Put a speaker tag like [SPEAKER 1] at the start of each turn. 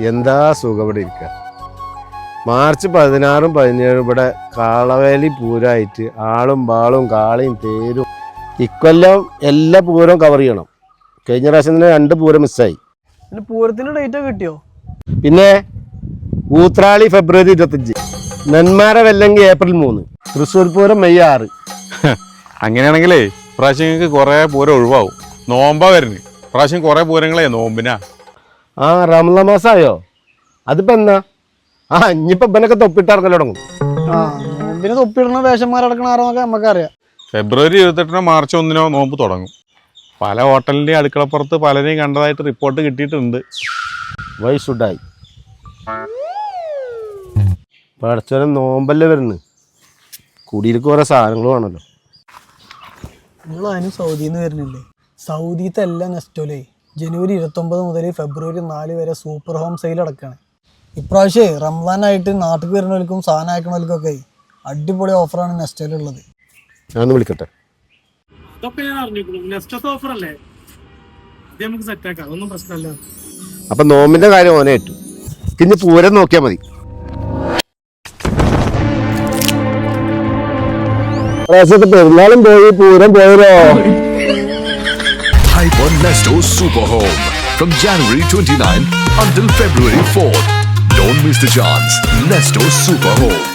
[SPEAKER 1] എന്താ സുഖം ഇവിടെ ഇരിക്കുക. മാർച്ച് 16, 17 ഇവിടെ കാളവേലി പൂരമായിട്ട് ആളും ബാളും കാളയും തേരും. ഇക്കൊല്ലം എല്ലാ പൂരവും കവർ ചെയ്യണം. കഴിഞ്ഞ പ്രാവശ്യം തന്നെ 2 പൂരം മിസ്സായി.
[SPEAKER 2] പൂരത്തിന് ഡേറ്റ് കിട്ടിയോ?
[SPEAKER 1] പിന്നെ ഊത്രാളി ഫെബ്രുവരി 25, നെന്മാര വെല്ലങ്കി ഏപ്രിൽ 3, തൃശ്ശൂർ പൂരം മെയ് 6.
[SPEAKER 3] അങ്ങനെയാണെങ്കിലേ പ്രാവശ്യം നിങ്ങൾക്ക് കുറേ പൂരം ഒഴിവാവും. നോമ്പാ വരുന്നത്. പ്രാവശ്യം കുറേ പൂരങ്ങളെ നോമ്പിനാ.
[SPEAKER 1] ആ റമളാൻ മാസമായോ? അതിപ്പോ എന്നാ? ഇനിയിപ്പോ ഇവനൊക്കെ തൊപ്പിട്ടിറങ്ങൽ തുടങ്ങും.
[SPEAKER 2] നോമ്പിന് തൊപ്പിടുന്ന വേഷന്മാരടക്കണ ആരോന്നൊക്കെ നമുക്കറിയാം.
[SPEAKER 3] ഫെബ്രുവരി 28 മാർച്ച് 1 നോമ്പ് തുടങ്ങും. പല ഹോട്ടലിൻ്റെയും അടുക്കളപ്പുറത്ത് പലരെയും കണ്ടതായിട്ട് റിപ്പോർട്ട് കിട്ടിയിട്ടുണ്ട്.
[SPEAKER 1] വൈ ഷുഡായി പഠിച്ചവരും നോമ്പല്ലേ വരുന്നത്. കുടിയിലേക്ക് കുറെ സാധനങ്ങൾ വേണമല്ലോ.
[SPEAKER 2] നിങ്ങൾ അതിന് സൗദിയിൽ നിന്ന് വരുന്നില്ലേ? സൗദിത്തെ എല്ലാം നെസ്റ്റോലേ ജനുവരി 29 മുതൽ ഫെബ്രുവരി 4 വരെ സൂപ്പർ ഹോം സെയിൽ അടക്കാണ്. ഇപ്രാവശ്യം റംസാനായിട്ട് നാട്ടിൽ വരുന്നവർക്കും സാധനം അയക്കണവർക്കൊക്കെ അടിപൊളി ഓഫറാണ് നെസ്റ്റോയിലുള്ളത്.
[SPEAKER 1] ഞാൻ വിളിക്കട്ടെ. അപ്പൊ നോമ്പിന്റെ കാര്യം ഓനെ ഏറ്റു. ഇനി പൂരം നോക്കിയാ മതി. പെരുന്നാളും പോയി പൂരം പോയല്ലോ.
[SPEAKER 4] Hype on Nesto Super Home from January 29th until February 4th. Don't miss the chance. Nesto Super Home.